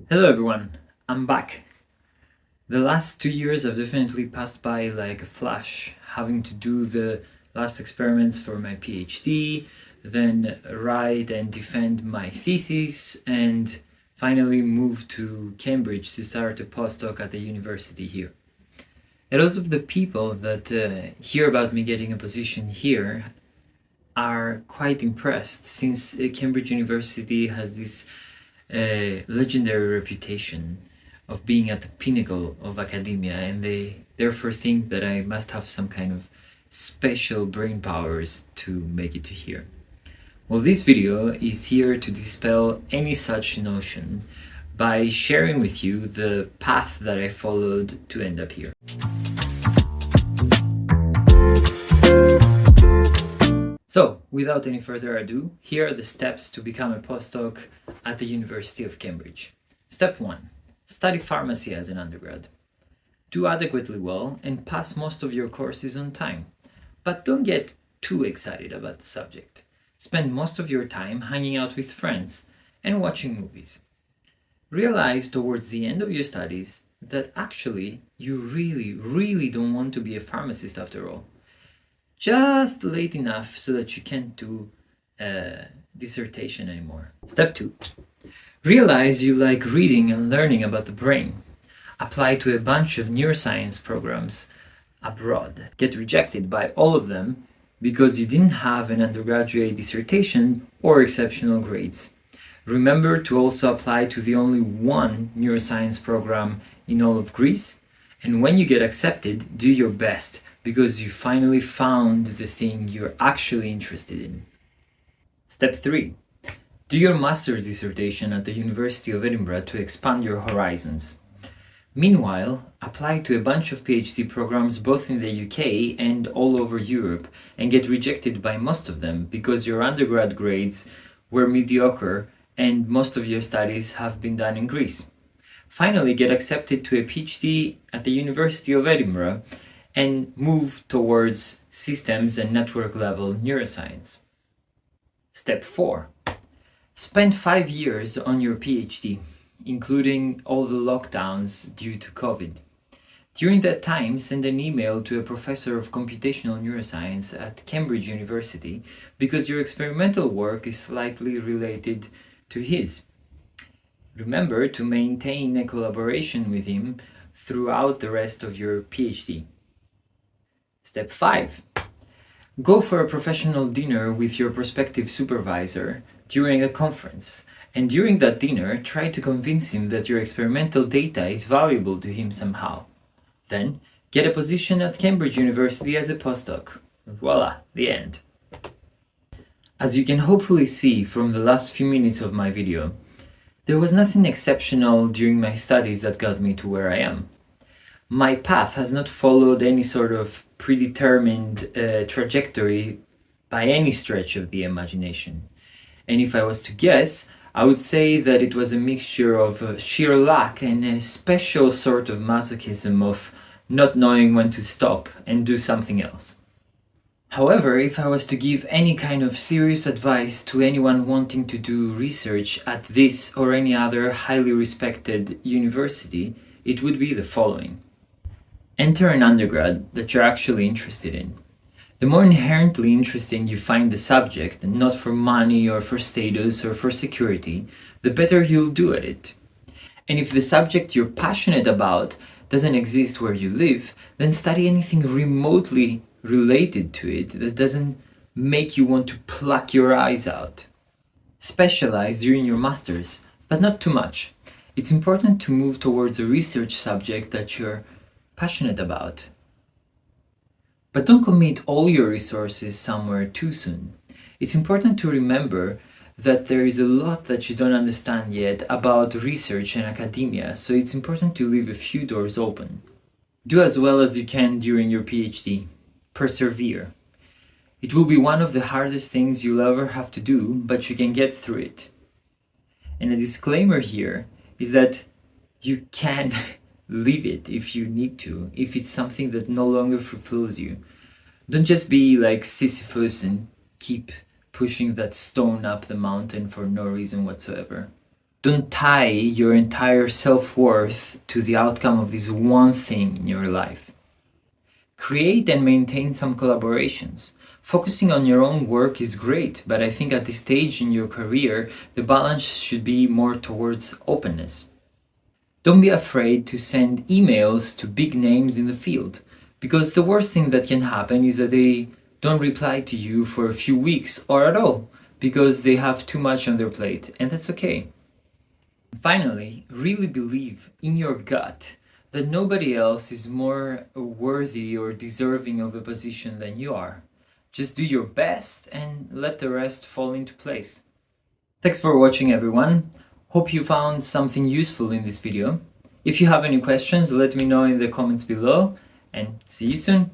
Hello everyone, I'm back. The last 2 years have definitely passed by like a flash, having to do the last experiments for my PhD, then write and defend my thesis, and finally move to Cambridge to start a postdoc at the university here. A lot of the people that hear about me getting a position here are quite impressed since Cambridge University has this legendary reputation of being at the pinnacle of academia, and they therefore think that I must have some kind of special brain powers to make it to here. Well, this video is here to dispel any such notion by sharing with you the path that I followed to end up here. So, without any further ado, here are the steps to become a postdoc at the University of Cambridge. Step 1. Study pharmacy as an undergrad. Do adequately well and pass most of your courses on time. But don't get too excited about the subject. Spend most of your time hanging out with friends and watching movies. Realize towards the end of your studies that actually you really don't want to be a pharmacist after all. Just late enough so that you can't do a dissertation anymore. Step 2. Realize you like reading and learning about the brain. Apply to a bunch of neuroscience programs abroad. Get rejected by all of them because you didn't have an undergraduate dissertation or exceptional grades. Remember to also apply to the only one neuroscience program in all of Greece. And when you get accepted, do your best because you finally found the thing you're actually interested in. Step 3. Do your master's dissertation at the University of Edinburgh to expand your horizons. Meanwhile, apply to a bunch of PhD programs both in the UK and all over Europe and get rejected by most of them because your undergrad grades were mediocre and most of your studies have been done in Greece. Finally, get accepted to a PhD at the University of Edinburgh and move towards systems and network level neuroscience. Step 4. Spend 5 years on your PhD, including all the lockdowns due to COVID. During that time, send an email to a professor of computational neuroscience at Cambridge University because your experimental work is slightly related to his. Remember to maintain a collaboration with him throughout the rest of your PhD. Step 5. Go for a professional dinner with your prospective supervisor during a conference, and during that dinner, try to convince him that your experimental data is valuable to him somehow. Then, get a position at Cambridge University as a postdoc. Voila, the end. As you can hopefully see from the last few minutes of my video, there was nothing exceptional during my studies that got me to where I am. My path has not followed any sort of predetermined trajectory by any stretch of the imagination. And if I was to guess, I would say that it was a mixture of sheer luck and a special sort of masochism of not knowing when to stop and do something else. However, if I was to give any kind of serious advice to anyone wanting to do research at this or any other highly respected university, it would be the following. Enter an undergrad that you're actually interested in. The more inherently interesting you find the subject, and not for money or for status or for security, the better you'll do at it. And if the subject you're passionate about doesn't exist where you live, then study anything remotely related to it that doesn't make you want to pluck your eyes out. Specialize during your master's, but not too much. It's important to move towards a research subject that you're passionate about. But don't commit all your resources somewhere too soon. It's important to remember that there is a lot that you don't understand yet about research and academia, so it's important to leave a few doors open. Do as well as you can during your PhD. Persevere. It will be one of the hardest things you'll ever have to do, but you can get through it. And a disclaimer here is that you can leave it if you need to, if it's something that no longer fulfills you. Don't just be like Sisyphus and keep pushing that stone up the mountain for no reason whatsoever. Don't tie your entire self-worth to the outcome of this one thing in your life. Create and maintain some collaborations. Focusing on your own work is great, but I think at this stage in your career, the balance should be more towards openness. Don't be afraid to send emails to big names in the field, because the worst thing that can happen is that they don't reply to you for a few weeks or at all, because they have too much on their plate, and that's okay. Finally, really believe in your gut that nobody else is more worthy or deserving of a position than you are. Just do your best and let the rest fall into place. Thanks for watching, everyone. Hope you found something useful in this video. If you have any questions, let me know in the comments below, and see you soon.